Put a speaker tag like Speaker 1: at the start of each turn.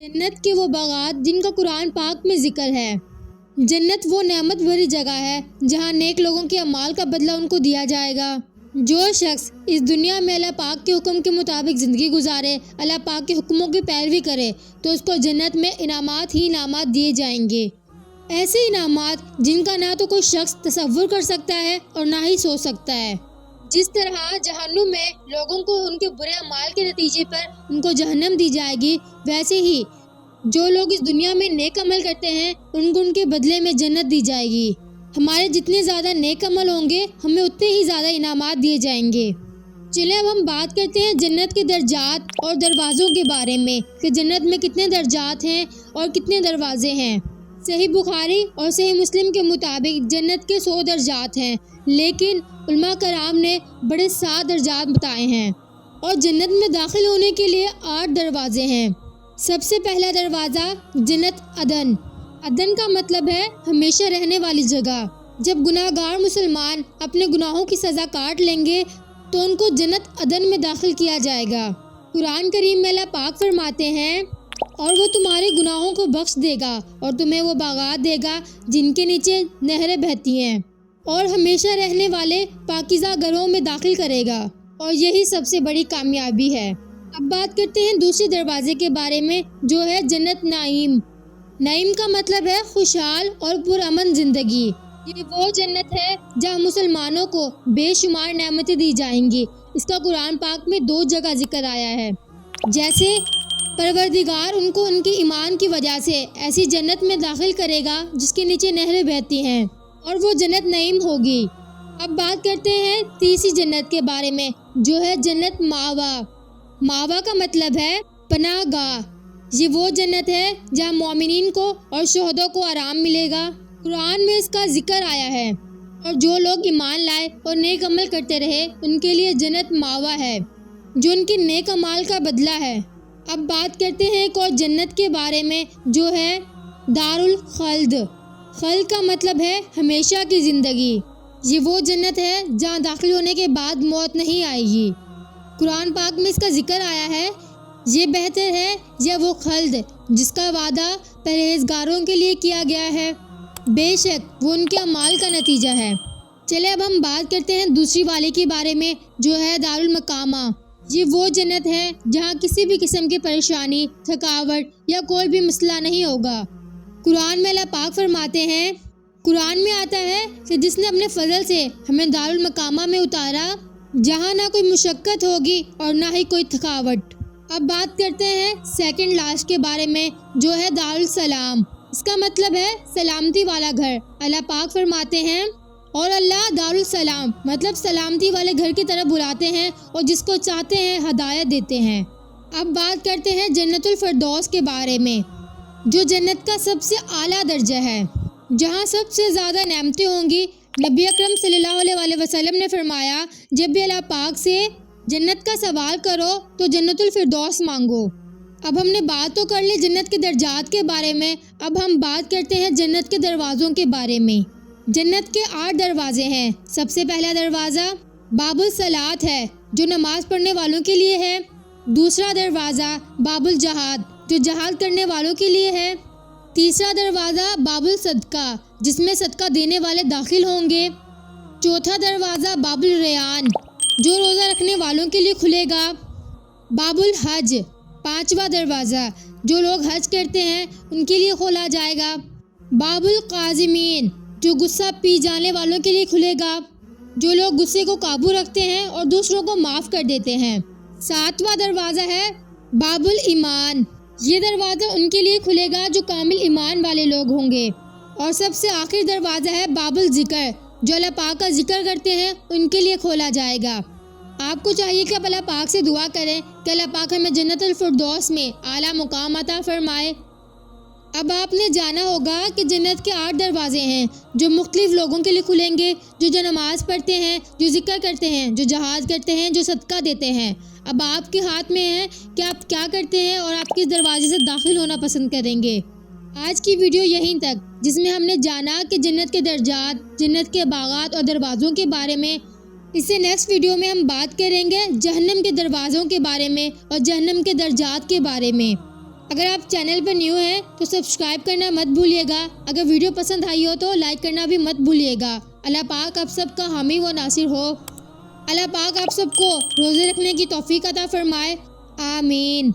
Speaker 1: جنت کے وہ باغات جن کا قرآن پاک میں ذکر ہے۔ جنت وہ نعمت بھری جگہ ہے جہاں نیک لوگوں کے اعمال کا بدلہ ان کو دیا جائے گا۔ جو شخص اس دنیا میں اللہ پاک کے حکم کے مطابق زندگی گزارے، اللہ پاک کے حکموں کی پیروی کرے تو اس کو جنت میں انعامات ہی انعامات دیے جائیں گے۔ ایسے انعامات جن کا نہ تو کوئی شخص تصور کر سکتا ہے اور نہ ہی سوچ سکتا ہے۔ جس طرح جہنم میں لوگوں کو ان کے برے اعمال کے نتیجے پر ان کو جہنم دی جائے گی، ویسے ہی جو لوگ اس دنیا میں نیک عمل کرتے ہیں ان کو ان کے بدلے میں جنت دی جائے گی۔ ہمارے جتنے زیادہ نیک عمل ہوں گے ہمیں اتنے ہی زیادہ انعامات دیے جائیں گے۔ چلیں اب ہم بات کرتے ہیں جنت کے درجات اور دروازوں کے بارے میں کہ جنت میں کتنے درجات ہیں اور کتنے دروازے ہیں۔ صحیح بخاری اور صحیح مسلم کے مطابق جنت کے 100 درجات ہیں، لیکن علماء کرام نے بڑے 7 درجات بتائے ہیں، اور جنت میں داخل ہونے کے لیے 8 دروازے ہیں۔ سب سے پہلا دروازہ جنت عدن۔ عدن کا مطلب ہے ہمیشہ رہنے والی جگہ۔ جب گناہ گار مسلمان اپنے گناہوں کی سزا کاٹ لیں گے تو ان کو جنت عدن میں داخل کیا جائے گا۔ قرآن کریم میں اللہ پاک فرماتے ہیں، اور وہ تمہارے گناہوں کو بخش دے گا اور تمہیں وہ باغات دے گا جن کے نیچے نہریں بہتی ہیں، اور ہمیشہ رہنے والے پاکیزہ گھروں میں داخل کرے گا، اور یہی سب سے بڑی کامیابی ہے۔ اب بات کرتے ہیں دوسرے دروازے کے بارے میں جو ہے جنت نعیم۔ نعیم کا مطلب ہے خوشحال اور پرامن زندگی۔ یہ وہ جنت ہے جہاں مسلمانوں کو بے شمار نعمتیں دی جائیں گی۔ اس کا قرآن پاک میں 2 جگہ ذکر آیا ہے، جیسے پروردگار ان کو ان کے ایمان کی وجہ سے ایسی جنت میں داخل کرے گا جس کے نیچے نہریں بہتی ہیں، اور وہ جنت نعیم ہوگی۔ اب بات کرتے ہیں تیسری جنت کے بارے میں جو ہے جنت ماوا۔ ماوا کا مطلب ہے پناہ گاہ۔ یہ وہ جنت ہے جہاں مومنین کو اور شہدوں کو آرام ملے گا۔ قرآن میں اس کا ذکر آیا ہے، اور جو لوگ ایمان لائے اور نیک عمل کرتے رہے ان کے لیے جنت ماوا ہے، جو ان کے نیک اعمال کا بدلہ ہے۔ اب بات کرتے ہیں ایک اور جنت کے بارے میں جو ہے دار الخلد۔ خلد کا مطلب ہے ہمیشہ کی زندگی۔ یہ وہ جنت ہے جہاں داخل ہونے کے بعد موت نہیں آئے گی۔ قرآن پاک میں اس کا ذکر آیا ہے، یہ بہتر ہے یا وہ خلد جس کا وعدہ پرہیزگاروں کے لیے کیا گیا ہے، بے شک وہ ان کے اعمال کا نتیجہ ہے۔ چلے اب ہم بات کرتے ہیں دوسری والے کے بارے میں جو ہے دار المقامہ۔ یہ وہ جنت ہے جہاں کسی بھی قسم کی پریشانی، تھکاوٹ یا کوئی بھی مسئلہ نہیں ہوگا۔ قرآن میں اللہ پاک فرماتے ہیں، قرآن میں آتا ہے کہ جس نے اپنے فضل سے ہمیں دار المقامہ میں اتارا جہاں نہ کوئی مشقت ہوگی اور نہ ہی کوئی تھکاوٹ۔ اب بات کرتے ہیں سیکنڈ لاسٹ کے بارے میں جو ہے دار السلام۔ اس کا مطلب ہے سلامتی والا گھر۔ اللہ پاک فرماتے ہیں، اور اللہ دار السلام مطلب سلامتی والے گھر کی طرف بلاتے ہیں اور جس کو چاہتے ہیں ہدایت دیتے ہیں۔ اب بات کرتے ہیں جنت الفردوس کے بارے میں جو جنت کا سب سے اعلیٰ درجہ ہے، جہاں سب سے زیادہ نعمتیں ہوں گی۔ نبی اکرم صلی اللہ علیہ وسلم نے فرمایا، جب بھی اللہ پاک سے جنت کا سوال کرو تو جنت الفردوس مانگو۔ اب ہم نے بات تو کر لی جنت کے درجات کے بارے میں، اب ہم بات کرتے ہیں جنت کے دروازوں کے بارے میں۔ جنت کے 8 دروازے ہیں۔ سب سے پہلا دروازہ باب الصلاۃ ہے جو نماز پڑھنے والوں کے لیے ہے۔ دوسرا دروازہ باب الجہاد جو جہاد کرنے والوں کے لیے ہے۔ تیسرا دروازہ باب الصدقہ جس میں صدقہ دینے والے داخل ہوں گے۔ چوتھا دروازہ باب الریان جو روزہ رکھنے والوں کے لیے کھلے گا۔ باب الحج پانچواں دروازہ جو لوگ حج کرتے ہیں ان کے لیے کھولا جائے گا۔ باب القاظمین جو غصہ پی جانے والوں کے لیے کھلے گا، جو لوگ غصے کو قابو رکھتے ہیں اور دوسروں کو معاف کر دیتے ہیں۔ ساتواں دروازہ ہے باب الایمان، یہ دروازہ ان کے لیے کھلے گا جو کامل ایمان والے لوگ ہوں گے۔ اور سب سے آخری دروازہ ہے باب الذکر، جو اللہ پاک کا ذکر کرتے ہیں ان کے لیے کھولا جائے گا۔ آپ کو چاہیے کہ آپ اللہ پاک سے دعا کریں کہ اللہ پاک ہمیں جنت الفردوس میں اعلیٰ مقام عطا فرمائے۔ اب آپ نے جانا ہوگا کہ جنت کے 8 دروازے ہیں جو مختلف لوگوں کے لیے کھلیں گے، جو نماز پڑھتے ہیں، جو ذکر کرتے ہیں، جو جہاد کرتے ہیں، جو صدقہ دیتے ہیں۔ اب آپ کے ہاتھ میں ہے کہ آپ کیا کرتے ہیں اور آپ کس دروازے سے داخل ہونا پسند کریں گے۔ آج کی ویڈیو یہیں تک، جس میں ہم نے جانا کہ جنت کے درجات، جنت کے باغات اور دروازوں کے بارے میں۔ اس سے نیکسٹ ویڈیو میں ہم بات کریں گے جہنم کے دروازوں کے بارے میں اور جہنم کے درجات کے بارے میں۔ اگر آپ چینل پر نیو ہیں تو سبسکرائب کرنا مت بھولیے گا. اگر ویڈیو پسند آئی ہو تو لائک کرنا بھی مت بھولیے گا. اللہ پاک آپ سب کا حامی و ناصر ہو. اللہ پاک آپ سب کو روزے رکھنے کی توفیق عطا فرمائے. آمین.